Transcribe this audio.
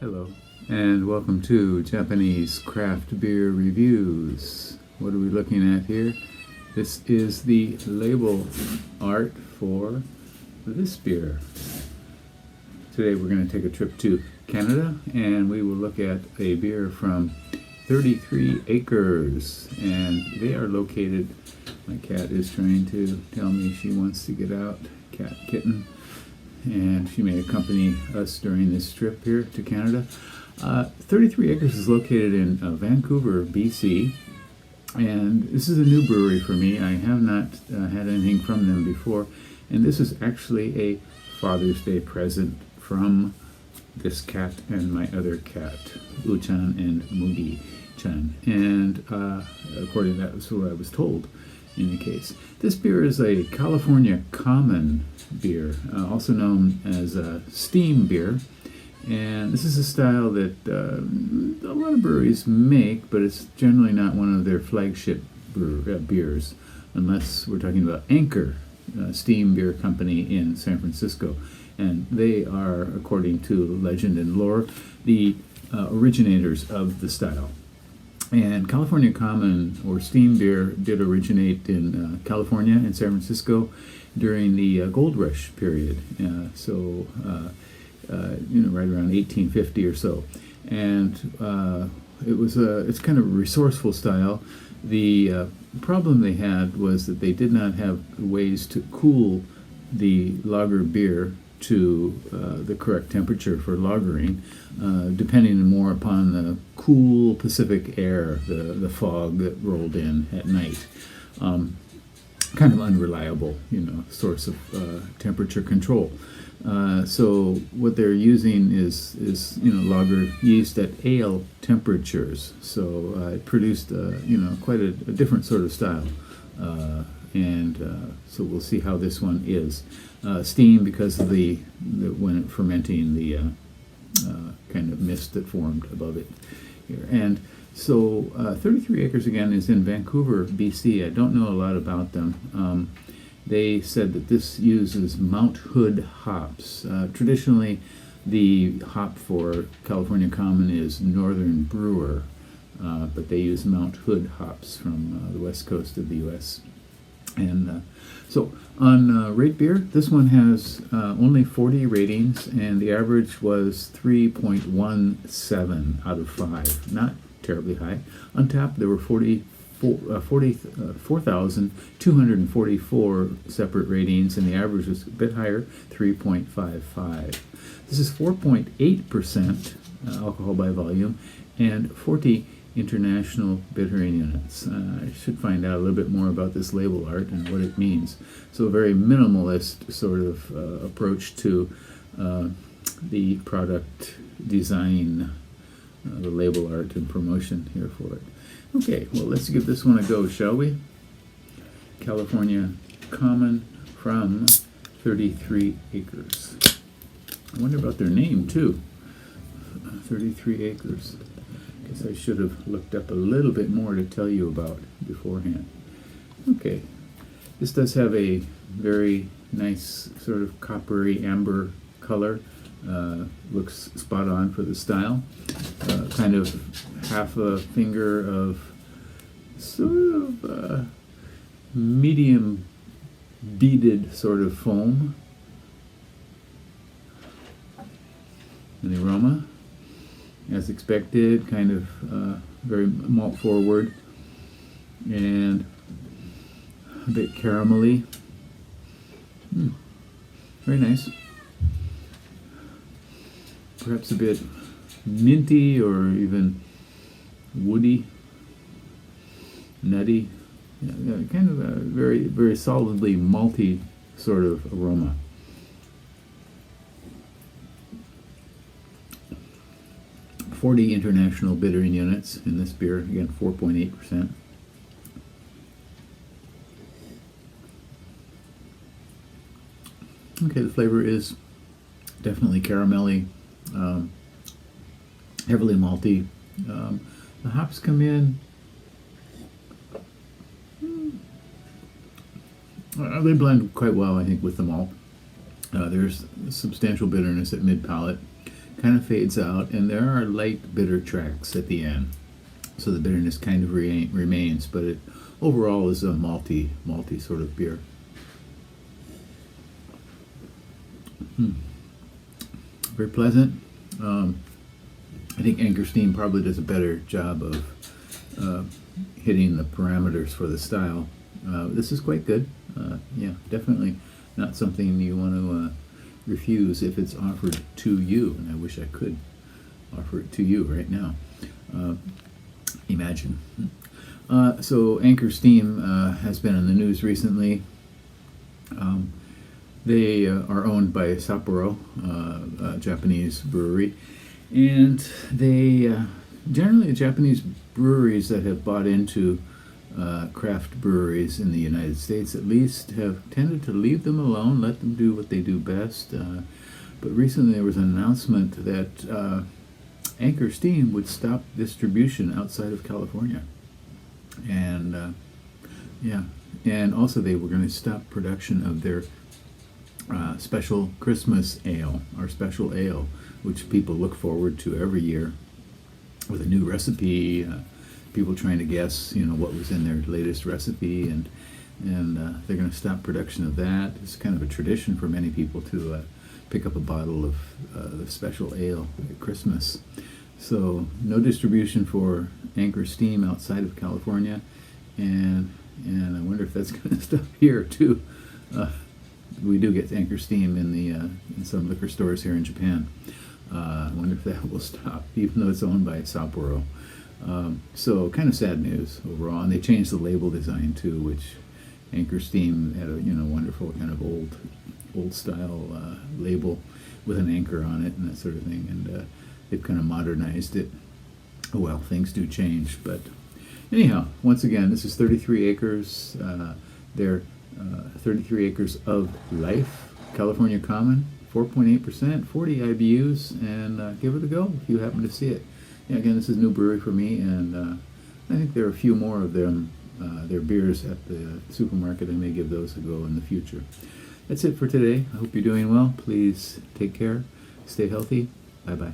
Hello, and welcome to Japanese Craft Beer Reviews. What are we looking at here? This is the label art for this beer. Today we're going to take a trip to Canada, and we will look at a beer from 33 Acres, and they are located, my cat is trying to tell me she wants to get out, cat kitten, and she may accompany us during this trip here to Canada. 33 Acres is located in Vancouver, BC, and this is a new brewery for me. I have not had anything from them before, and this is actually a Father's Day present from this cat and my other cat, Uchan and Mugi-chan, and according to that, that's what I was told. In the case, this beer is a California common beer, also known as a steam beer, and this is a style that a lot of breweries make, but it's generally not one of their flagship beers, unless we're talking about Anchor Steam Beer Company in San Francisco, and they are, according to legend and lore, the originators of the style. And California Common, or steam beer, did originate in California and San Francisco during the Gold Rush period, right around 1850 or so. And it's kind of a resourceful style. The problem they had was that they did not have ways to cool the lager beer to the correct temperature for lagering, depending more upon the cool Pacific air, the fog that rolled in at night. Kind of unreliable, source of temperature control. So what they're using is lager yeast at ale temperatures. So it produced quite a different sort of style. So we'll see how this one is. Steam, because of the when fermenting, the kind of mist that formed above it here. And so 33 Acres again is in Vancouver, BC. I don't know a lot about them. They said that this uses Mount Hood hops. Traditionally, the hop for California Common is Northern Brewer, but they use Mount Hood hops from the west coast of the U.S. And so on Rate Beer, this one has only 40 ratings, and the average was 3.17 out of 5. Not terribly high. On tap, there were 4,244 separate ratings, and the average was a bit higher, 3.55. This is 4.8% alcohol by volume, and 40 international bittering units. I should find out a little bit more about this label art and what it means. So a very minimalist sort of approach to the product design, the label art and promotion here for it. Okay, well, let's give this one a go, shall we? California Common from 33 Acres. I wonder about their name, too. 33 Acres. Guess I should have looked up a little bit more to tell you about beforehand. Okay, this does have a very nice sort of coppery amber color. Looks spot on for the style. Kind of half a finger of sort of medium beaded sort of foam. And the aroma, as expected, kind of very malt forward and a bit caramelly. Very nice. Perhaps a bit minty or even woody, nutty. Kind of a very, very solidly malty sort of aroma. .40 international bittering units in this beer, again 4.8%. Okay, the flavor is definitely caramelly, heavily malty. The hops come in. They blend quite well, I think, with the malt. There's substantial bitterness at mid-palate, kind of fades out, and there are light bitter tracks at the end. So the bitterness kind of remains, but it overall is a malty sort of beer. Very pleasant. I think Anchor Steam probably does a better job of hitting the parameters for the style. This is quite good. Yeah, definitely not something you want to refuse if it's offered to you, and I wish I could offer it to you right now. Imagine. So Anchor Steam has been in the news recently. They are owned by Sapporo, a Japanese brewery, and they generally Japanese breweries that have bought into craft breweries in the United States at least have tended to leave them alone, let them do what they do best. But recently there was an announcement that Anchor Steam would stop distribution outside of California. And and also they were going to stop production of their special Christmas ale, our special ale, which people look forward to every year with a new recipe. People trying to guess, what was in their latest recipe, and they're going to stop production of that. It's kind of a tradition for many people to pick up a bottle of the special ale at Christmas. So no distribution for Anchor Steam outside of California, and I wonder if that's going to stop here too. We do get Anchor Steam in some liquor stores here in Japan. I wonder if that will stop, even though it's owned by Sapporo. So kind of sad news overall, and they changed the label design too, which Anchor Steam had a wonderful kind of old style label with an anchor on it and that sort of thing, and they've kind of modernized it. Well, things do change, but anyhow, once again, this is 33 acres. They're 33 acres of life, California Common, 4.8%, 40 IBUs, and give it a go if you happen to see it. Yeah, again, this is a new brewery for me, and I think there are a few more of them, their beers at the supermarket. I may give those a go in the future. That's it for today. I hope you're doing well. Please take care. Stay healthy. Bye-bye.